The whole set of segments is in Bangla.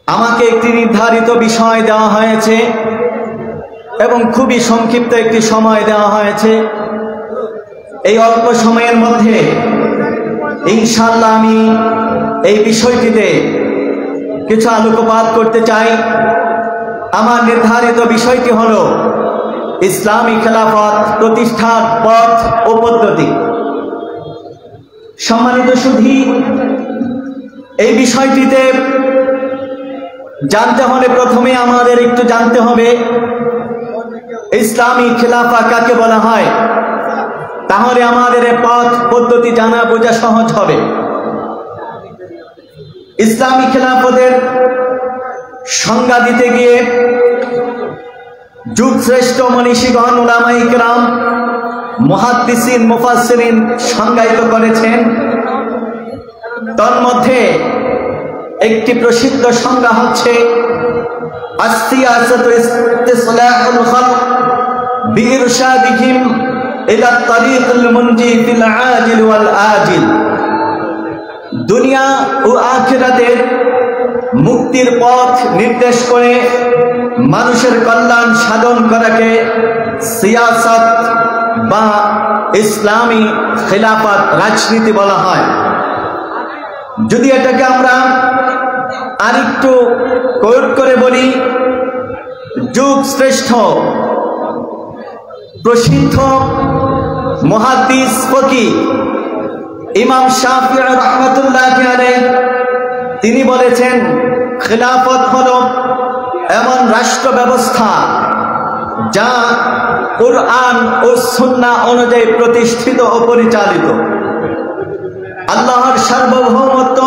আমাকে একটি নির্ধারিত বিষয় দেওয়া হয়েছে এবং খুবই সংক্ষিপ্ত একটি সময় দেওয়া হয়েছে। এই অল্প সময়ের মধ্যে ইনশাআল্লাহ আমি এই বিষয়টিতে কিছু আলোকপাত করতে চাই। আমার নির্ধারিত বিষয়টি হলো ইসলামী খেলাফত প্রতিষ্ঠার পথ ও পদ্ধতি। সম্মানিত সুধী, এই বিষয়টিতে জানতে হলে প্রথমে আমাদের একটু জানতে হবে ইসলামী খেলাফা কাকে বলা হয়, তাহলে আমাদের পথ পদ্ধতি জানা বোঝা সহজ হবে। ইসলামী খেলাফতের সংজ্ঞা দিতে গিয়ে যুগ শ্রেষ্ঠ মনীষীগণ উলামায়ে কেরাম মুহাদ্দিসিন মুফাসসিরিন সংজ্ঞায়িত করেছেন। তন্মধ্যে একটি প্রসিদ্ধ সংজ্ঞা হচ্ছে আসসিয়াসাতু ইসতিসলাহুল খালক বিইরশাদিহিম ইলা তারিকিল মুনজি ফিল আজিল ওয়াল আজিল। দুনিয়া ও আখিরাতের মুক্তির পথ নির্দেশ করে মানুষের কল্যাণ সাধন করাকে সিয়াসত বা ইসলামী খেলাফত রাজনীতি বলা হয়। যদি এটাকে আমরা আরেকটু কোট করে বলি, যুগ শ্রেষ্ঠ প্রসিদ্ধ মুহাদ্দিস ফকিহ ইমাম শাফিঈ রাহমাতুল্লাহি আলাইহি তিনি বলেছেন, খেলাফত হলো এমন রাষ্ট্র ব্যবস্থা যা কুরআন ও সুন্নাহ অনুযায়ী প্রতিষ্ঠিত ও পরিচালিত। আল্লাহর সার্বভৌমত্ব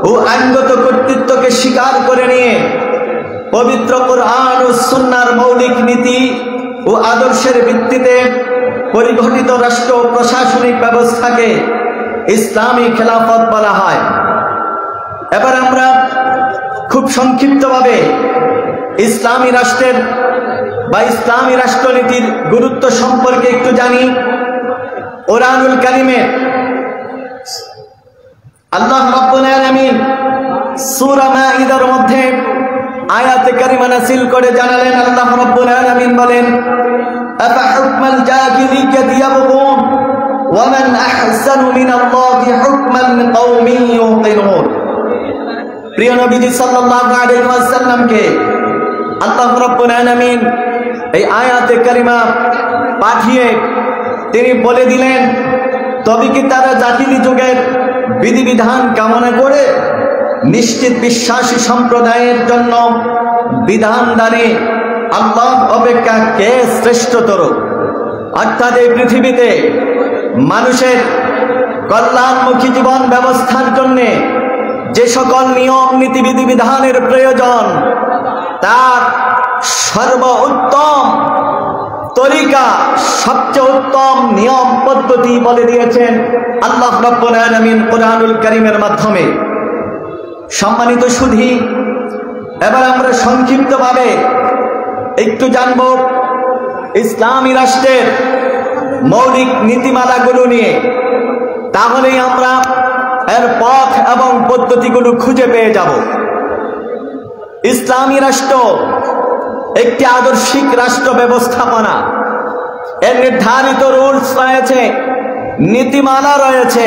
ও আইনগত কর্তৃত্বকে স্বীকার করে নিয়ে পবিত্র কুরআন ও সুন্নাহর মৌলিক নীতি ও আদর্শের ভিত্তিতে পরিগঠিত রাষ্ট্র প্রশাসনিক ব্যবস্থাকে ইসলামী খেলাফত বলা হয়। এবার আমরা খুব সংক্ষিপ্তভাবে ইসলামী রাষ্ট্রের বা ইসলামী রাষ্ট্রনীতির গুরুত্ব সম্পর্কে একটু জানি। কোরআনুল কারীমে আল্লাহ রাব্বুল আলামিন সূরা মাঈদার মধ্যে আয়াতে কারিমা নাযিল করে জানালেন, আল্লাহ রাব্বুল আলামিন বলেন, আফা হুকমাল জাহিলিয়্যাতি ইয়াবগুন ওয়া মান আহসানু মিনাল্লাহি হুকমান লিকাওমিন ইউকিনুন। প্রিয় নবীজি সাল্লাল্লাহু আলাইহি ওয়াসাল্লামকে আল্লাহ রাব্বুল আলামিন এই আয়াতে কারিমা পাঠিয়ে তিনি বলে দিলেন, তবে কি তারা জাহিলি যুগের বিধিবিধান কামনা করে নিশ্চিত বিশ্বাসী সম্প্রদায়ের জন্য বিধান দানে আল্লাহ অপেক্ষা কে শ্রেষ্ঠতর? অর্থাৎ এই পৃথিবীতে মানুষের কল্যাণমুখী জীবন ব্যবস্থার জন্যে যে সকল নিয়ম নীতি বিধিবিধানের প্রয়োজন তার সর্বোত্তম তরিকা, সবচেয়ে উত্তম নিয়ম পদ্ধতি বলে দিয়েছেন আল্লাহ রাব্বুল আলামিন কোরআনুল কারীমের মাধ্যমে। সম্মানিত সুধী, এবার আমরা সংক্ষিপ্তভাবে একটু জানব ইসলামী রাষ্ট্রের মৌলিক নীতিমালাগুলো নিয়ে, তাহলেই আমরা এর পথ এবং পদ্ধতিগুলো খুঁজে পেয়ে যাব। ইসলামী রাষ্ট্র একটি আদর্শিক রাষ্ট্র ব্যবস্থাপনা। এর নির্ধারিত রুলস রয়েছে, নীতিমালা রয়েছে।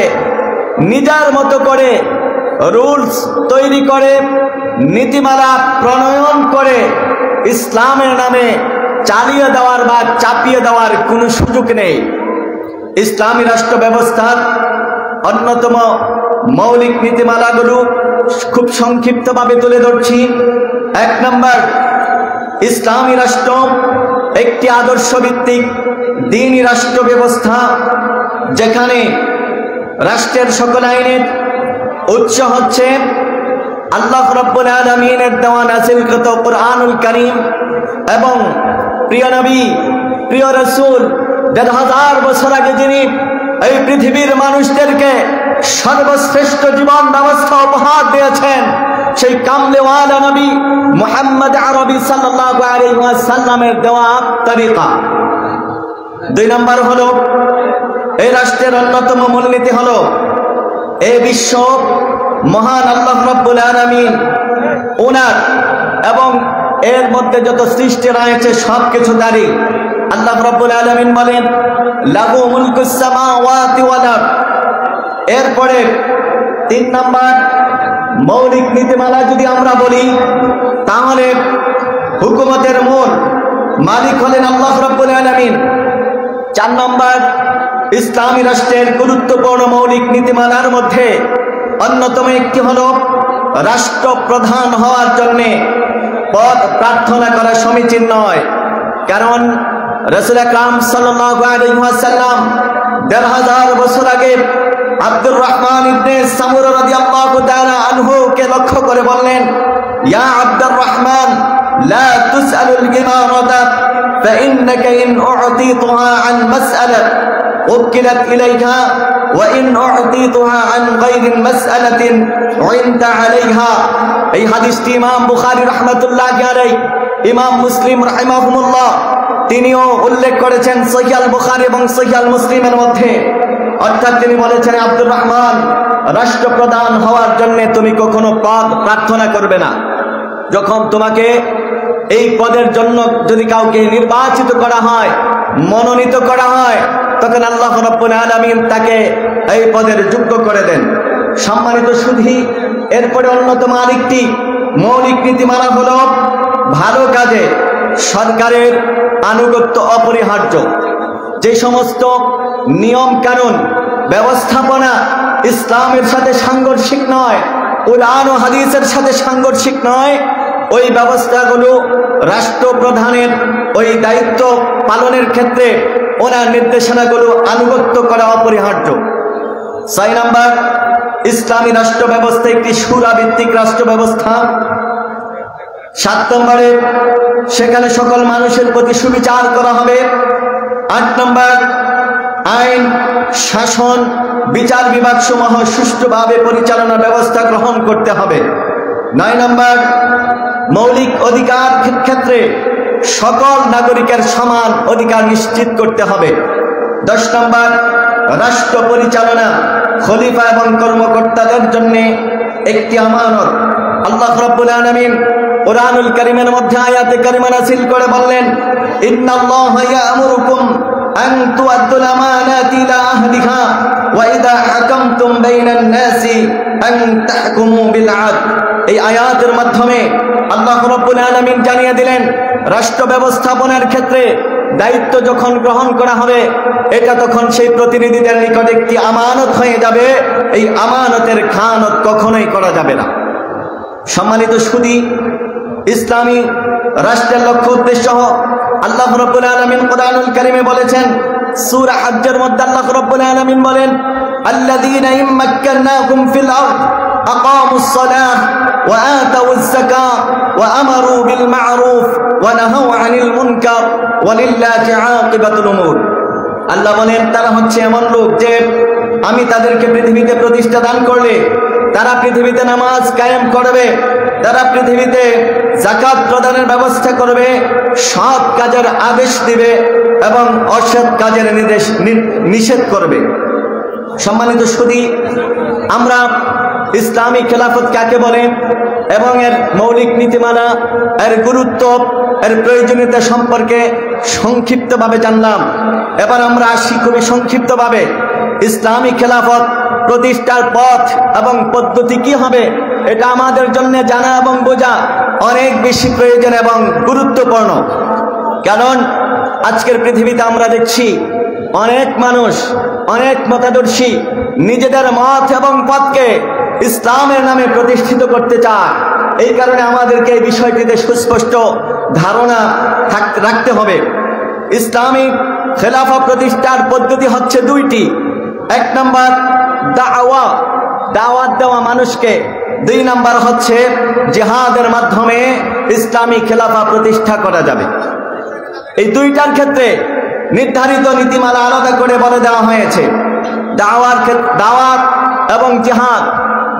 নিজের মতো করে রুলস তৈরি করে নীতিমালা প্রণয়ন করে ইসলামের নামে চালিয়ে দেওয়ার বা চাপিয়ে দেওয়ার কোনো সুযোগ নেই। ইসলামী রাষ্ট্র ব্যবস্থার অন্যতম মৌলিক নীতিমালাগুলো খুব সংক্ষিপ্তভাবে তুলে ধরছি। 1 নম্বর, ইসলামী রাষ্ট্র একটি আদর্শভিত্তিক দ্বীনি রাষ্ট্র ব্যবস্থা, যেখানে রাষ্ট্রের সকল আইনের উৎস হচ্ছে আল্লাহ রাব্বুল আলামিনের দেওয়া নাযিলকৃত কোরআনুল কারীম এবং প্রিয় নবী প্রিয় রাসূল ১,৫০০ বছর আগে যিনি এই পৃথিবীর মানুষদেরকে সর্বশ্রেষ্ঠ জীবন ব্যবস্থা উপহার দিয়েছেন, সেই কামলেওয়ালা নবী মুহাম্মদ আরবি সাল্লাল্লাহু আলাইহি ওয়াসাল্লামের দেওয়া তরিকা। 2 নম্বর হলো, এই রাষ্ট্রের অন্যতম মূলনীতি হলো এই বিশ্ব মহান আল্লাহ রাব্বুল আলামিন ওনার এবং এর মধ্যে যত সৃষ্টি রয়েছে সবকিছু তারই। আল্লাহ রাব্বুল আলামিন বলেন লাহু মুলকুস সামাওয়াতি ওয়াল আরদ। এরপরে 3 নাম্বার মৌলিক নীতিমালা যদি আমরা বলি তাহলে হুকুমতের মূল মালিক হলেন আল্লাহ রাব্বুল আলামিন। 4 নম্বর ইসলামী রাষ্ট্রের গুরুত্বপূর্ণ মৌলিক নীতিমালার মধ্যে অন্যতম একটি হল রাষ্ট্রপ্রধান হওয়ার জন্যে পদ প্রার্থনা করা সমীচীন নয়। কারণ রাসূল আকরাম সাল্লাল্লাহু আলাইহি ওয়াসাল্লাম ১৫০০ বছর আগে আব্দুর রহমান ইবনে সামুরা রাদিয়াল্লাহু তাআলা আনহু কে লক্ষ্য করে বললেন, ইয়া আব্দুর রহমান লা তুসআলুল ইমারাতা فإنك إن أعطيتها عن مسألة وكلت إليك وإن أعطيتها عن غير مسألة عند عليها। এই হাদিসটি ইমাম বুখারী রাহমাতুল্লাহি আলাইহি, ইমাম মুসলিম রাহিমাহুমুল্লাহ তিনিও উল্লেখ করেছেন সহিহ আল বুখারী এবং সহিহ আল মুসলিমের মধ্যে। অর্থাৎ তিনি বলেছেন, আব্দুর রহমান রাষ্ট্রপ্রধান হওয়ার জন্য তুমি কখনো পদ প্রার্থনা করবে না। যখন তোমাকে এই পদের জন্য যদি কাউকে নির্বাচিত করা হয়, মনোনীত করা হয়, তখন আল্লাহ রাব্বুল আলামিন তাকে এই পদের যোগ্য করে দেন। সম্মানিত সুধী, এরপরে অন্যতম আরেকটি মৌলিক নীতিমালা হলো ভালো কাজে সরকারের আনুগত্য অপরিহার্য। যে সমস্ত নিয়ম কানুন ব্যবস্থাপনা ইসলামের সাথে সাংঘর্ষিক নয়, কুরআন ও হাদিসের সাথে সাংঘর্ষিক নয়, ওই ব্যবস্থাগুলো রাষ্ট্রপ্রধানের ওই দায়িত্ব পালনের ক্ষেত্রে ওনার নির্দেশনাগুলো আনুগত্য করা অপরিহার্য। 6 নম্বর ইসলামী রাষ্ট্র ব্যবস্থা একটি শূরা ভিত্তিক রাষ্ট্র ব্যবস্থা। 7 নম্বরে সেখানে সকল মানুষের প্রতি সুবিচার করা হবে। 8 নম্বর আইন শাসন বিচার বিভাগ সমূহ সুষ্ঠুভাবে পরিচালনার ব্যবস্থা গ্রহণ করতে হবে। 9 নম্বর মৌলিক অধিকার ক্ষেত্রে সকল নাগরিকের সমান অধিকার নিশ্চিত করতে হবে। 10 নম্বর রাষ্ট্র পরিচালনা খলিফা এবং কর্মকর্তাদের জন্য একটি আমানত। আল্লাহ রাব্বুল আলামিন কুরআনুল কারীমের মধ্যে আয়াতে কারিমা নাযিল করে বললেন, ইন্নাল্লাহা ইয়া'মুরুকুম আন তু'আদ্দুল আমানাতি ইলা আহলিহা ওয়া ইযা হাকামতুম বাইনান নাসি আন তাহকুমু বিল আদল। এই আয়াতের মাধ্যমে আল্লাহ রাব্বুল আলামিন জানিয়ে দিলেন, রাষ্ট্র ব্যবস্থাপনার ক্ষেত্রে দায়িত্ব যখন গ্রহণ করা হবে, এটা তখন সেই প্রতিনিধিদের নিকট একটি আমানত হয়ে যাবে। এই আমানতের খায়ানত কখনোই করা যাবে না। সম্মানিত সুধী, ইসলামী রাষ্ট্রের লক্ষ্য উদ্দেশ্য আল্লাহ রাব্বুল আলামিন কুরআনুল কারীমে বলেছেন, সূরা হজ্জের মধ্যে আল্লাহ রাব্বুল আলামিন বলেন, আল্লাযীনা ইম্মাক্কানাকুম ফিল আরদ আকামুস সালাহ ওয়া আতাউয যাকাহ ওয়া আমারু বিল মা'রুফ ওয়া নাহাউ আনিল মুনকার ওয়া লিল্লাহি আকিবাতুল উমুর। আল্লাহ বলেন, তারা হচ্ছে এমন লোক যে আমি তাদেরকে পৃথিবীতে প্রতিষ্ঠা দান করলে তারা পৃথিবীতে নামাজ কায়েম করবে, তারা পৃথিবীতে যাকাত প্রদানের ব্যবস্থা করবে, সৎ কাজের আদেশ দিবে এবং অসৎ কাজের নিষেধ করবে। সম্মানিত সুধী, আমরা ইসলামী খেলাফত কাকে বলে এবং এর মৌলিক নীতিমালা, এর গুরুত্ব, এর প্রয়োজনীয়তা সম্পর্কে সংক্ষিপ্তভাবে জানলাম। এবার আমরা আসি খুবই সংক্ষিপ্তভাবে ইসলামী খেলাফত প্রতিষ্ঠার পথ এবং পদ্ধতি কি হবে, এটা আমাদের জন্য জানা এবং বোঝা অনেক বেশি প্রয়োজন এবং গুরুত্বপূর্ণ। কারণ আজকের পৃথিবীতে আমরা দেখছি অনেক মানুষ, অনেক মতাদর্শী নিজেদের মত এবং পথকে ইসলামের নামে প্রতিষ্ঠিত করতে চায়। এই কারণে আমাদেরকে এই বিষয়টিতে সুস্পষ্ট ধারণা রাখতে হবে। ইসলামী খেলাফত প্রতিষ্ঠার পদ্ধতি হচ্ছে 2টি। 1 নম্বর দাওয়াত দেওয়া মানুষকে। 2 নম্বর হচ্ছে জিহাদের মাধ্যমে ইসলামী খেলাফত প্রতিষ্ঠা করা যাবে। এই 2টার ক্ষেত্রে নির্ধারিত নীতিমালা আলাদা করে বলে দেওয়া হয়েছে। দাওয়াত এবং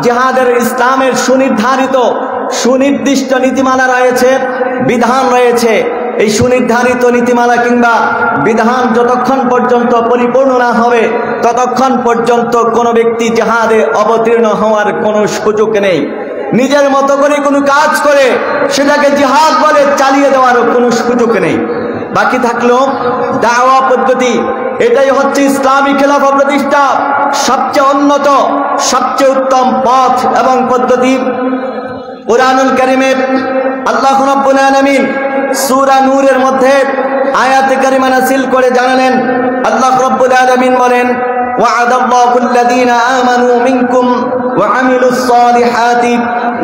জিহাদের ইসলামের সুনির্ধারিত সুনির্দিষ্ট নীতিমালা রয়েছে, বিধান রয়েছে। এই সুনির্ধারিত নীতিমালা কিংবা বিধান যতক্ষণ পর্যন্ত পরিপূর্ণ না হবে ততক্ষণ পর্যন্ত কোনো ব্যক্তি জিহাদে অবতীর্ণ হওয়ার কোনো সুযোগ নেই। নিজের মতো করে কোনো কাজ করে সেটাকে জিহাদ বলে চালিয়ে দেওয়ারও কোনো সুযোগ নেই। বাকি থাকলো দাওয়া পদ্ধতি। এটাই হচ্ছে ইসলামী খেলাফত প্রতিষ্ঠা সবচেয়ে উন্নত, সবচেয়ে উত্তম পথ এবং পদ্ধতি। কুরআনুল কারীমের আল্লাহ রাব্বুল আলামিন সূরা নূরের মধ্যে আয়াতে কারিমা নাযিল করে জানালেন, আল্লাহ রাব্বুল আলামিন বলেন, ওয়া'আদাল্লাহুল্লাযীনা আমানু মিনকুম ওয়া আমিলুস সালিহাতি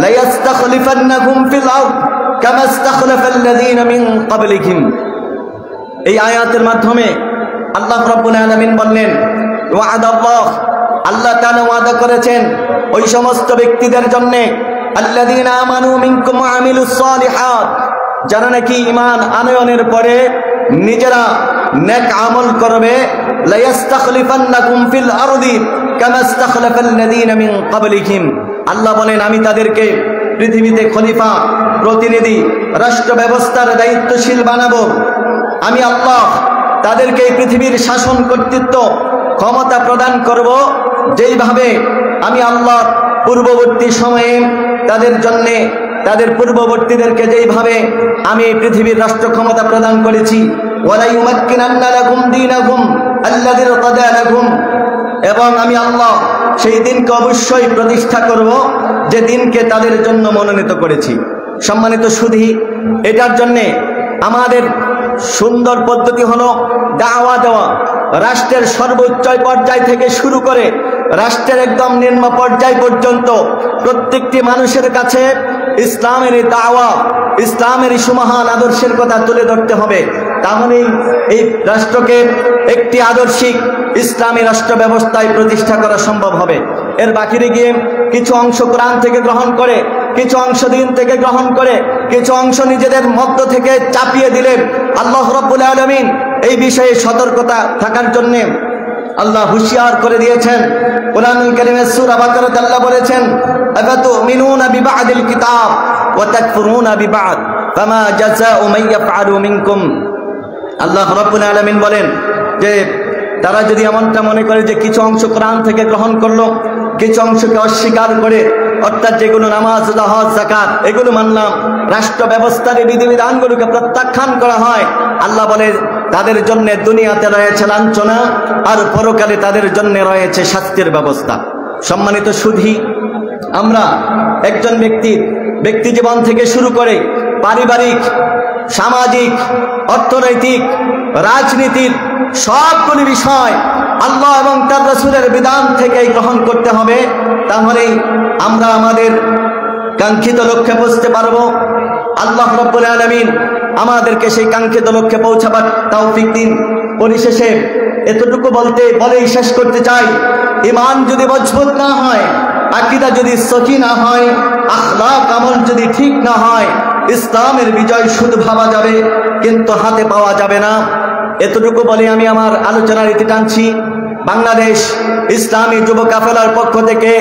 লায়াস্তাখলিফান্নাকুম ফিল আরদ কামা ইসতাখলাফাল্লাযীনা মিন ক্বাবলিহিম। এই আয়াতের মাধ্যমে আল্লাহ রাব্বুল আলামিন বললেন, ওয়া'আদাল্লাহ, আল্লাহ তাআলা ওয়াদা করেছেন ওই সমস্ত ব্যক্তিদের জন্য, আল্লাযীনা আমানু মিনকুম ওয়া আমিলুস সালিহাত, যারা নাকি ঈমান আনয়নের পরে নিজেরা নেক আমল করবে, লায়াস্তাখলিফান্নাকুম ফিল আরদি কামা ইসতাখলাফাল্লাযীনা মিন ক্বাবলিহিম। আল্লাহ বলেন, আমি তাদেরকে পৃথিবীতে খলিফা, প্রতিনিধি, রাষ্ট্র ব্যবস্থার দায়িত্বশীল বানাবো। আমি আল্লাহ তাদেরকে এই পৃথিবীর শাসন কর্তৃত্ব ক্ষমতা প্রদান করব, যেইভাবে আমি আল্লাহ পূর্ববর্তী সময়ে তাদের জন্যে, তাদের পূর্ববর্তীদেরকে যেইভাবে আমি পৃথিবীর রাষ্ট্র ক্ষমতা প্রদান করেছি। ওয়ালা ইউমাক্কিনান্না লাকুম দীনাকুম আল্লাযী ইরতাদা লাকুম, এবং আমি আল্লাহ সেই দিনকে অবশ্যই প্রতিষ্ঠা করব যে দিনকে তাদের জন্য মনোনীত করেছি। সম্মানিত সুধী, এটার জন্যে আমাদের সুন্দর পদ্ধতি হলো দাওয়া দেওয়া। রাষ্ট্রের সর্বোচ্চ পর্যায় থেকে শুরু করে রাষ্ট্রের একদম নিম্ন পর্যায় পর্যন্ত প্রত্যেকটি মানুষের কাছে ইসলামের এই দাওয়া, ইসলামের এই সুমহান আদর্শের কথা তুলে ধরতে হবে। তাহলেই এই রাষ্ট্রকে একটি আদর্শিক ইসলামী রাষ্ট্র ব্যবস্থায় প্রতিষ্ঠা করা সম্ভব হবে। এর বাকিরে গিয়ে কিছু অংশ কোরআন থেকে গ্রহণ করে, কিছু অংশ দিন থেকে গ্রহণ করে, কিছু অংশ নিজেদের মধ্য থেকে চাপিয়ে দিলেন। আল্লাহ রাব্বুল আলামিন এই বিষয়ে সতর্কতা থাকার জন্য আল্লাহ হুঁশিয়ার করে দিয়েছেন। কুরআনুল কারীমের সূরা বাকারাতে আল্লাহ বলেছেন, আফাতুমিনুনা বিবা'দিল কিতাব ওয়া তাকফুরুনা বিবা'দ ফামা জাযাউ মান ইয়াফআলু মিনকুম। আল্লাহ রাব্বুল আলামিন বলেন যে তারা যদি এমনটা মনে করে যে কিছু অংশ কোরআন থেকে গ্রহণ করলো, কিছু অংশকে অস্বীকার করে, অর্থাৎ যেগুলো নামাজ, হজ, যাকাত এগুলো মানলাম, রাষ্ট্র ব্যবস্থার বিধিবিধানগুলোকে প্রত্যাখ্যান করা হয়, আল্লাহ বলে তাদের জন্য দুনিয়াতে রয়েছে লাঞ্ছনা আর পরকালে তাদের জন্য রয়েছে শাস্তির ব্যবস্থা। সম্মানিত সুধী, আমরা একজন ব্যক্তি জীবন থেকে শুরু করে পারিবারিক, সামাজিক, অর্থনৈতিক, রাজনীতির সবগুলি বিষয় আল্লাহ এবং তার রাসূলের বিধান থেকেই গ্রহণ করতে হবে। তাহলেই আমরা আমাদের কাঙ্ক্ষিত লক্ষ্যে পৌঁছতে পারবো। আল্লাহ রাব্বুল আলামিন আমাদেরকে সেই কাঙ্ক্ষিত লক্ষ্যে পৌঁছাবার তৌফিক দিন। পরিশেষে এতটুকু বলেই শেষ করতে চাই, ঈমান যদি মজবুত না হয়, আকীদা যদি সহি না হয়, আখলাক আমল যদি ঠিক না হয়, ইসলামের বিজয় শুধু ভাবা যাবে কিন্তু হাতে পাওয়া যাবে না। এতটুকু বলে আমি আমার আলোচনার ইতি টানছি। বাংলাদেশ ইসলামী যুব কাফেলার পক্ষ থেকে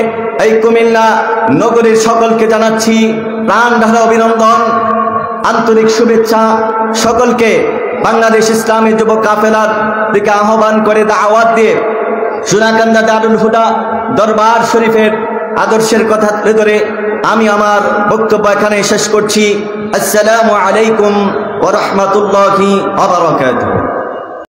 এই কুমিল্লা নগরীর সকলকে জানাচ্ছি প্রাণ ঢালা অভিনন্দন, আন্তরিক শুভেচ্ছা। সকলকে বাংলাদেশ ইসলামী যুব কাফেলার দিকে আহ্বান করে দাওয়াত দিয়ে সোনাকান্দা দারুল হুদা দরবার শরীফের আদর্শের কথা তুলে ধরে আমি আমার বক্তব্য এখানে শেষ করছি। আসসালামু আলাইকুম ওয়া রাহমাতুল্লাহি ওয়া বারাকাতুহু।